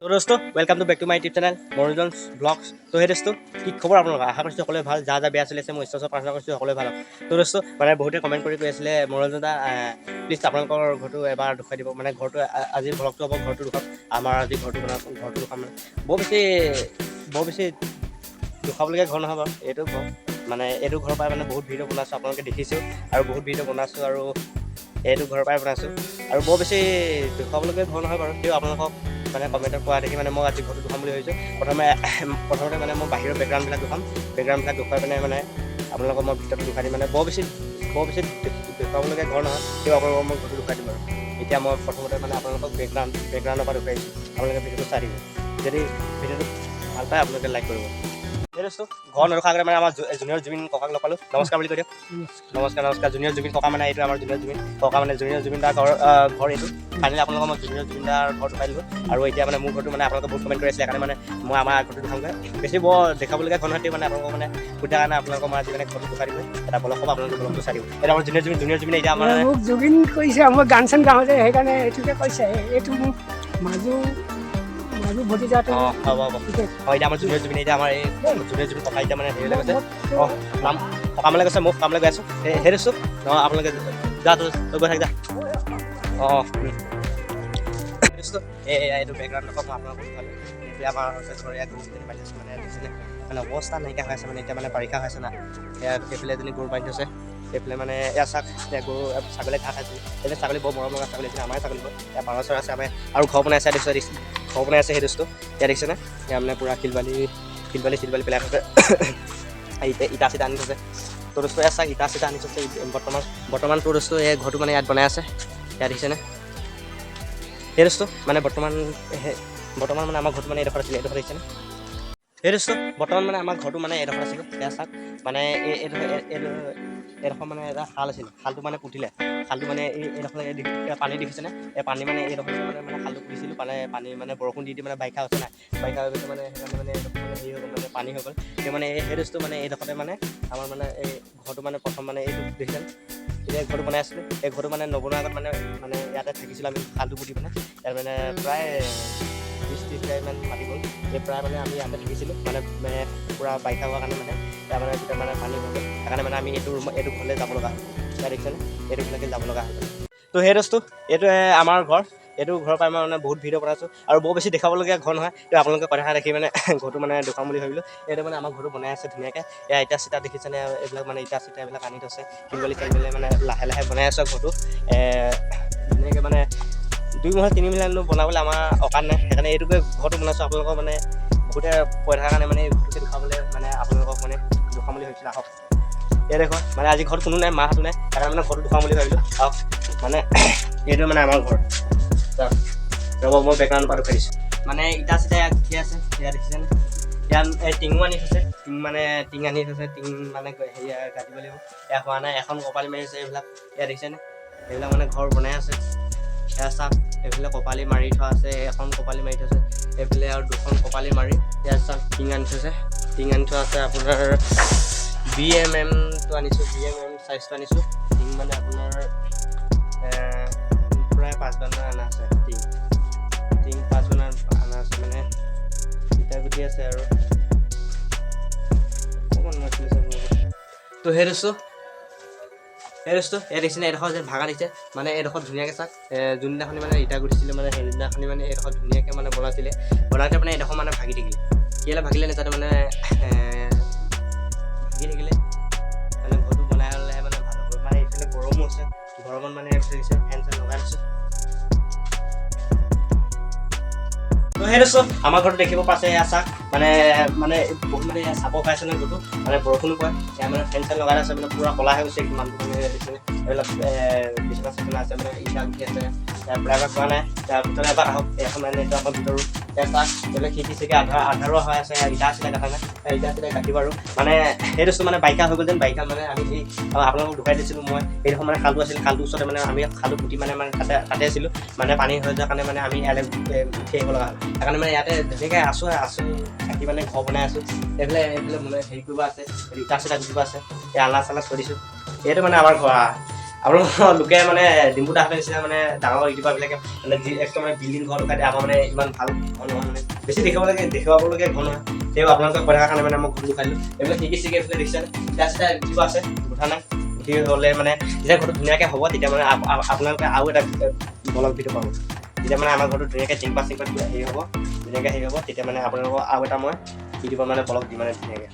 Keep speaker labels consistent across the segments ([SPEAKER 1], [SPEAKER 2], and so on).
[SPEAKER 1] তো দোস্তো welcome to back to my YouTube channel Manoranjan blogs. তো সেই দোস্তো কি খবৰ আপোনালোকৰ? আশা কৰিছোঁ সকলোৱে ভাল। যা বেয়া চলি আছে মই ঈশ্বৰৰ প্ৰাৰ্থনা কৰিছোঁ সকলোৱে ভাল হওক। তো দোস্তো মানে বহুতে কমেণ্ট কৰি কৈ আছিলে মনোৰঞ্জন দা প্লিজ আপোনালোকৰ ঘৰটো এবাৰ দেখুৱাই দিব, মানে ঘৰটো আজিৰ ব্লগটো হ'ব ঘৰটো দেখুৱাম। আমাৰ আজি ঘৰটো দেখুৱাম মানে বৰ বেছি দেখুৱাবলগীয়া ঘৰ নহয় বাৰু। এইটো ঘৰ মানে এইটো ঘৰৰ পৰাই মানে বহুত ভিডিঅ' বনাইছোঁ, আপোনালোকে দেখিছোঁ আৰু বহুত ভিডিঅ' বনাইছোঁ আৰু এইটো ঘৰৰ পৰাই বনাইছোঁ আৰু বৰ বেছি দেখুৱাবলগীয়া ঘৰ নহয় বাৰু। তেও আপোনালোকক মানে কমেণ্টত কোৱা দেখি মানে মই আজি ঘৰটো দেখুৱাম বুলি ভাবিছোঁ। প্ৰথমতে মানে মই বাহিৰৰ বেকগ্ৰাউণ্ডবিলাক দেখুৱাই পিনে মানে আপোনালোকক মই ভিতৰটো দেখুৱাই দিম। মানে বৰ বেছি দেখুৱাবলগীয়া ঘৰ নহয়, তেও আপোনালোকক মই ঘৰটো দেখুৱাই দিম আৰু। এতিয়া মই প্ৰথমতে মানে আপোনালোকক বেকগ্ৰাউণ্ডৰ পৰা দেখুৱাই দিছোঁ। আপোনালোকে ভিডিঅ'টো চাই দিব। যদি ভিডিঅ'টো ভাল পায় আপোনালোকে লাইক কৰিব। এই দোস্তো ঘৰ নৰখাৰ আগতে মানে আমাৰ জুনিয়ৰ জুবিন ককাক লগ পালোঁ। নমস্কাৰ বুলি কৈ দিয়ক। নমস্কাৰ জুনিয়ৰ জুবিন ককা, মানে এইটো আমাৰ জুনিয়ৰ জুবিন ককা, মানে জুনিয়ৰ জুবিন দাৰ ঘৰ এইটো। ফাইনেলি আপোনালোকক মই জুনিয়ৰ জুবিন দাৰ ঘৰটো পাই দিলোঁ। আৰু এতিয়া মানে মোৰ ঘৰটো মানে আপোনালোকে বহুত কমেণ্ট কৰি আছিলে, সেইকাৰণে মানে মই আমাৰ ঘৰটো দেখাওঁগৈ। বেছি বৰ দেখাবলগীয়া ঘৰ নহয়, মানে আপোনালোকক মানে সুবিধাৰ কাৰণে আপোনালোকক মই আজি মানে ঘৰটো দেখাই দিলোঁ। এটা ব্লগ হ'ব, আপোনালোকে ব্লগটো চাই দিব। এটা আমাৰ জুনিয়ৰ জুবিন এতিয়া আমাৰ
[SPEAKER 2] মোক জুবিন কৈছে, মই গান চান গাওঁ যে সেইকাৰণে এইটোকে কৈছে। এইটো মোক মাজু ভতিজাটো।
[SPEAKER 1] হ'ব এতিয়া আমাৰ জুনিয়ৰ জুবিন এতিয়া আমাৰ এই জুনিয়ৰ জুবিন ককা এতিয়া মানে হেৰিলৈ গৈছে। নাম সকামলৈ গৈছে, মই সকামলৈ গৈ আছোঁ। সেই দোস্তো আপোনালোকে যা তই গৈ থাক যা। এইটো বেকগ্ৰাউণ্ড মই আপোনালোকক দেখুৱালোঁ। এতিয়া আমাৰ ঘৰীয়া গৰুজনী বান্ধি আছোঁ, মানে অৱস্থা নাইকিয়া হৈ আছে। মানে এতিয়া মানে বাৰিষা হৈছে না, সেইফালে এজনী গৰু বান্ধি থৈছে। এইফালে মানে এয়া গৰু ছাগলী ঘাঁহ খাইছিল। এজনী ছাগলী বৰ মৰম লগা ছাগলী আছিলে, আমাৰ ছাগলী হয়। এয়া পাৰ চৰাই আছে আমাৰ, আৰু ঘৰ বনাই আছে ঘৰ বনাই আছে। সেই দোস্তো এয়া দেখিছেনে? এয়া মানে পূৰা শিলবালি পেলাই থৈছে। ইটা চিটা আনি থৈছে। তো দোস্তো এয়া ইটা চিটা আনি থৈছে। বৰ্তমান তো দোস্তো এই ঘৰটো মানে ইয়াত বনাই আছে। এয়া দেখিছেনে? সেই দোস্তো মানে বৰ্তমান মানে আমাৰ ঘৰটো মানে এইডোখৰত আছিলে, এইডোখৰত দেখিছেনে? সেই দোস্তো বৰ্তমান মানে আমাৰ ঘৰটো মানে এইডোখৰত আছিলে। এয়া চাওক মানে এইডোখৰ মানে এটা খাল আছিলে, খালটো মানে পুতিলে। খালটো মানে এইডোখৰ পানী দেখিছেনে? এই পানী মানে এইডোখৰ মানে খালটো পুতিছিলোঁ। পানী মানে বৰষুণ দি মানে বাৰিষা হৈছে নাই, বাৰিষা হৈ গৈছে মানে সেইকাৰণে মানে এইডোখৰ মানে হেৰি হৈ গ'ল, মানে পানী হৈ গ'ল। সেই মানে সেই দোস্তো মানে এইডোখৰতে মানে আমাৰ মানে এই ঘৰটো মানে প্ৰথম মানে এইটো দেখিছেনে? এতিয়া ঘৰটো বনাই আছিলোঁ। এই ঘৰটো মানে নবনোৱাৰ আগত মানে ইয়াতে থাকিছিলোঁ আমি, খালটো পুতি পিনে। ইয়াত মানে প্ৰায় 20-30 বিঘামান মাটি গ'ল। এই প্ৰায় মানে আমি ইয়াতে থাকিছিলোঁ, মানে পূৰা বাৰিষা হোৱাৰ কাৰণে মানে ইয়াৰ মানে গোটেই মানে পানী হৈ গ'ল। সেইকাৰণে মানে আমি এইটো ঘৰলৈ যাব লগা হ'ল। ইয়াত দেখিছেনে? এইটো ঘৰলৈকে যাব লগা হৈ গ'ল। তো সেই দোস্তো এইটো আমাৰ ঘৰ। এইটো ঘৰৰ পৰাই মই মানে বহুত ভিডিঅ' বনাইছোঁ আৰু বৰ বেছি দেখাবলগীয়া ঘৰ নহয়। তো আপোনালোকে কথা দেখি মানে ঘৰটো মানে দেখুৱাম বুলি ভাবিলোঁ। এইটো মানে আমাৰ ঘৰটো বনাই আছে ধুনীয়াকৈ। এয়া ইটা চিটা দেখিছেনে? এইবিলাক মানে ইটা চিটা এইবিলাক আনি থৈছে। শিলবালি মানে লাহে লাহে বনাই আছোঁ ঘৰটো। ধুনীয়াকৈ মানে 2 মহলা 3 মহলা বনাবলৈ আমাৰ অকাত নাই, সেইকাৰণে এইটোকে ঘৰটো বনাইছোঁ। আপোনালোকৰ মানে বহুতে কৈ থকাৰ কাৰণে মানে এই ঘৰটোকে দেখুৱাবলৈ মানে আপোনালোকক মানে দেখুৱাম বুলি ভাবিছিলোঁ। আহক এই দেখোন মানে আজি ঘৰত কোনো নাই, মাহঁতো নাই, সেইকাৰণে মানে ঘৰটো দেখুৱাম বুলি ভাবিলোঁ। আহক মানে এইটো মানে আমাৰ ঘৰ। ৰ'ব মই বেকগ্ৰাউণ্ডৰ পৰা দেখুৱাই দিছোঁ। মানে ইটা চিটা ইয়াত উঠি আছে, এয়া দেখিছেনে? ইয়াত টিঙো আনি থৈছে। টিং আনি থৈছে। টিং মানে হেৰি কাটিব লাগিব। এয়া হোৱা নাই, এখন কপালি মাৰিছে এইবিলাক। এয়া দেখিছেনে? এইবিলাক মানে ঘৰ বনাই আছে। এয়া চাওক এইফালে কপালি মাৰি থোৱা আছে, এখন কপালি মাৰি থৈছে। এইফালে আৰু 2খন কপালি মাৰি এয়া চাওক টিং আনি থৈছে। টিং আনি থোৱা আছে আপোনাৰ BMMটো আনিছোঁ, BMM চাইজটো আনিছোঁ। টিং মানে আপোনাৰ প্ৰায় 5 বাৰ অনা আছে। টিং 5 বাৰ অনা আছে, মানে ইটা গুটি আছে আৰু অকণমান তো সেই দোস্তো এই দেখিছেনে? এইডোখৰ যে ভাগা দিছে, মানে এইডোখৰ ধুনীয়াকৈ চাওক। যোনদিনাখনি মানে ইটা গুঠিছিলে মানে সেইদিনাখনি মানে এইডোখৰ ধুনীয়াকৈ মানে বনাওঁতে মানে এইডোখৰ মানে ভাগি থাকিলে। কেলৈ ভাগিলে নাজানো, মানে ভাগি থাকিলে মানে ঘৰটো বনাই ল'লে মানে ভাল হ'ব। মানে এইফালে গৰমো আছে, গৰমত মানে দেখিছে ফেন চেন লগাই দিছোঁ। তো সেই দোস্তো আমাৰ ঘৰটো দেখিব পাইছে। এয়া চাওক মানে বহুত মানে চাব পাইছে ন ঘৰটো, মানে বৰষুণো পৰে। এয়া মানে ফেন চেন লগাই আছে, মানে পূৰা ক'লা হৈ গৈছে মানুহটো। মানে দেখিছেনে? এইবিলাক বিচনা চিচনা আছে, মানে ইটা গুঠি আছে। প্ৰায় এবাৰ কোৱা নাই, তাৰ ভিতৰত এবাৰ আহক। এখন মানে এইটো আমাৰ ভিতৰো চাওক, এইবিলাক খিৰিকি চিৰিকি আধাৰুৱা হৈ আছে। ইটা চিটা কাটা নাই, ইটা চিটা কাটিব আৰু মানে সেই দোস্তো মানে বাৰিষা হৈ গ'ল যেন। বাৰিষা মানে আমি যি আপোনালোকক দেখুৱাই দিছিলোঁ মই, সেইডোখৰ মানে খালটো আছিল। খালটোৰ ওচৰতে মানে আমি খালটো পুতি মানে তাতে আছিলোঁ। মানে পানী হৈ যোৱাৰ কাৰণে মানে আমি ইয়ালৈ উঠি আহিব লগা হ'ল। সেইকাৰণে মানে ইয়াতে ধুনীয়াকৈ আছোঁ থাকি মানে ঘৰ বনাই আছোঁ। এইফালে মানে হেৰি কৰিব আছে, ইটা চিটা গুঠিব আছে। এই আলনা চালনা থৈ দিছোঁ। এইটো মানে আমাৰ ঘৰ। আপোনালোকৰ লোকে মানে ডিম্পু দাহঁতৰ নিচিনা মানে ডাঙৰ ইউটিউবাৰবিলাকে মানে একদম মানে বিল্ডিং ঘৰ লগাই দিয়ে আমাৰ মানে ইমান ভাল ঘৰ নহয় মানে বেছি দেখুৱাবলগীয়া ঘৰ নহয় তেওঁ আপোনালোকে কৈ থকাৰ কাৰণে মানে মই ঘৰটো খাই দিলোঁ এইবিলাক শিকি এইফালে দেখিছে এতিয়া কিবা আছে উঠা নাই উঠি হ'লে মানে যেতিয়া ঘৰটো ধুনীয়াকৈ হ'ব তেতিয়া মানে আপোনালোকে আৰু এটা ব্লগ ভিডিঅ' পাব যেতিয়া মানে আমাৰ ঘৰটো ধুনীয়াকৈ টিংপাত হেৰি হ'ব ধুনীয়াকৈ হেৰি হ'ব তেতিয়া মানে আপোনালোকৰ আৰু এটা মই ইউটিউবৰ মানে ব্লগ দিম মানে ধুনীয়াকৈ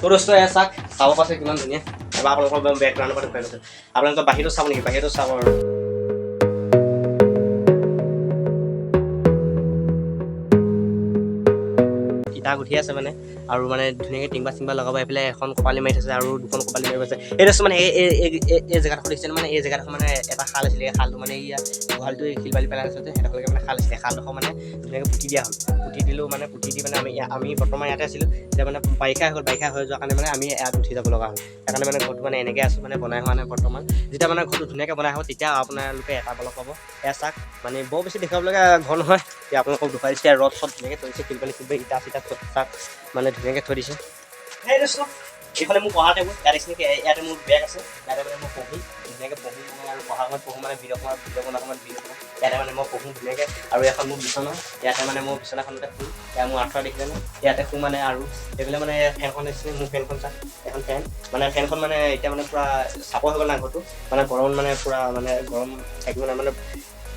[SPEAKER 1] তো দোস্ত এয়া চাব পাইছে কিমান ধুনীয়া এবাৰ আপোনালোকৰ বেকগ্ৰাউণ্ডৰ পৰা দেখুৱাই লৈছোঁ আপোনালোকৰ বাহিৰটো চাব নেকি বাহিৰটো চাব আৰু ইটা উঠি আছে মানে আৰু মানে ধুনীয়াকৈ টিংবা লগাব এইফালে এখন কপালি মাৰি থৈছে আৰু দুখন কপালি মাৰি আছে এই দোস্ত মানে এই জেগাডোখৰ দেখিছে মানে এই জেগাডোখৰ মানে এটা খাল আছিলে এই খালটো মানে ইয়াত গোহালিটো শিল বালি পেলাই আছে সেইডোখৰলৈকে মানে খাল আছিলে খালডোখৰ মানে ধুনীয়াকৈ পুতি দিয়া হ'ল পুতি দিলোঁ মানে পুতি দি মানে আমি বৰ্তমান ইয়াতে আছিলোঁ এতিয়া মানে বাৰিষা হৈ যোৱাৰ কাৰণে মানে আমি ইয়াত উঠি যাব লগা হ'ল সেইকাৰণে মানে ঘৰটো মানে এনেকৈ আছোঁ মানে বনাই হোৱা নাই বৰ্তমান যেতিয়া মানে ঘৰটো ধুনীয়াকৈ বনাই হ'ব তেতিয়া আপোনালোকে এটা ব্লগ পাব এয়া চাওক মানে বৰ বেছি দেখাবলগীয়া ঘৰ নহয় এতিয়া আপোনালোকক দেখুৱাই দিছে ৰদ চদ ধুনীয়াকৈ থৈ দিছে শিল বালি ইটা চিটা চাওক মানে ধুনীয়াকৈ থৈ দিছে সেই দোস্ত এইফালে মোৰ পঢ়া টেবুল ইয়াত দেখিছে ইয়াতে মোৰ বেগ আছে ইয়াতে মানে মই পঢ়ি ধুনীয়াকৈ পঢ়ি মানে আৰু পঢ়া সময়ত পঢ়োঁ মানে ভিডিঅ' বনাওঁ ইয়াতে মানে মই পঢ়োঁ ধুনীয়াকৈ আৰু এখন মোৰ বিচনা ইয়াতে মানে মোৰ বিচনাখনতে শুওঁ ইয়াত মোৰ আঁঠুৱা দেখিলে নহয় ইয়াতে শুওঁ মানে আৰু এইফালে মানে ফেনখন দেখিছে মোৰ ফেনখন চাওক এখন ফেন মানে ফেনখন মানে এতিয়া মানে পূৰা চাপৰ হৈ গ'ল না ঘৰটো মানে গৰম মানে পূৰা মানে গৰম থাকিব নাই মানে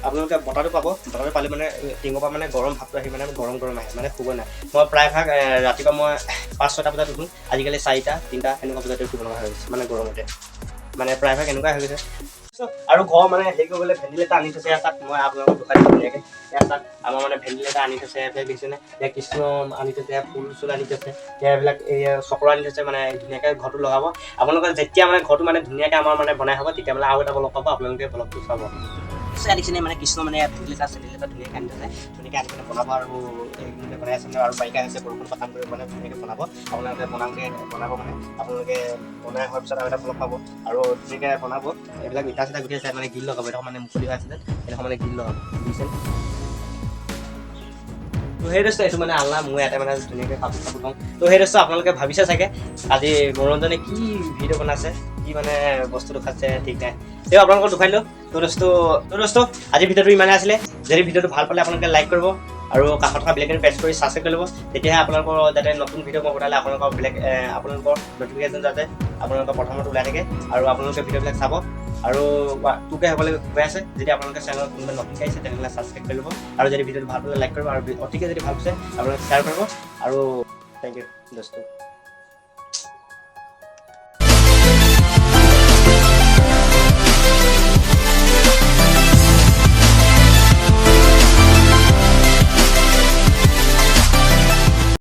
[SPEAKER 1] আপোনালোকে বতাহটো পাব বতাহটো পালে মানে টিঙৰ পৰা মানে গৰম ভাৱটো আহি মানে গৰম আহে মানে শুব নাই মই প্ৰায়ভাগ ৰাতিপুৱা মই 5-6টা বজাত উঠোঁ আজিকালি 4টা 3টা এনেকুৱা বজাতে উঠিব লগা হৈ গৈছে মানে গৰমতে মানে প্ৰায়ভাগ এনেকুৱা হৈ গৈছে আৰু ঘৰ মানে হেৰি কৰিবলৈ ভেণ্টিলেটাৰ আনি থৈছে ইয়াত মই আপোনালোকক দেখুৱাই দিছোঁ ধুনীয়াকৈ ইয়াত আমাৰ মানে ভেণ্টিলেটাৰ আনি থৈছে এইফালে দেখিছেনে ইয়াত কৃষ্ণ আনি থৈছে ফুল চুল আনি থৈছে এইবিলাক এই চক্ৰ আনি থৈছে মানে ধুনীয়াকৈ ঘৰটো লগাব আপোনালোকে যেতিয়া মানে ঘৰটো মানে ধুনীয়াকৈ আমাৰ মানে বনাই হ'ব তেতিয়া মানে আৰু এটা ব্লগ পাব আপোনালোকে ব্লগটো চাব দেখিছেনে মানে কৃষ্ণ মানে ভেণ্টিলেটাৰ ধুনীয়াকৈ আনি থৈছে ধুনীয়াকৈ আনি পেলাই বনাব আৰু এইখিনিতে বনাই আছে আৰু বাৰিষা হৈছে বৰষুণ পাতন কৰি মানে ধুনীয়াকৈ বনাব আপোনালোকে বনাব মানে আপোনালোকে বনাই হোৱাৰ পিছত আৰু এটা ব্লগ পাব আৰু ধুনীয়াকৈ বনাব এইবিলাক ইটা চিটা গুটি আছে মানে গিল লগাব এইডোখৰ মানে মুকলি হৈ আছিলে এইডোখৰ মানে গিল লগাব বুজিছে তো সেই দোস্ত এইটো মানে আল্লাহ মই ইয়াতে মানে ধুনীয়াকৈ কাপোৰ লওঁ তো সেই দোস্ত আপোনালোকে ভাবিছে চাগে আজি মনোৰঞ্জনে কি ভিডিঅ' বনাইছে কি মানে বস্তুটো খাইছে ঠিক নাই তেওঁ আপোনালোকক দেখুৱাই দিলোঁ তো দোস্ত আজি ভিডিঅ'টো ইমানে আছিলে যদি ভিডিঅ'টো ভাল পালে আপোনালোকে লাইক কৰিব আৰু কাষত থকা বেলেগ প্ৰেছ কৰি ছাবস্ক্ৰাইব কৰি ল'ব তেতিয়াহে আপোনালোকৰ যাতে নতুন ভিডিঅ' মই বনালে আপোনালোকৰ নটিফিকেশ্যন যাতে আপোনালোকৰ প্ৰথমতে ওলাই থাকে আৰু আপোনালোকে ভিডিঅ'বিলাক চাব আৰু তোকে হ'বলৈ গৈ আছে যদি আপোনালোকে চেনেলত কোনোবা নতুনকৈ আহিছে তেনেহ'লে ছাবস্ক্ৰাইব কৰি ল'ব আৰু যদি ভিডিঅ'টো ভাল পালে লাইক কৰিব আৰু অতিকে যদি ভাল পাইছে আপোনালোকে শ্বেয়াৰ কৰিব আৰু থেংক ইউ দোস্ত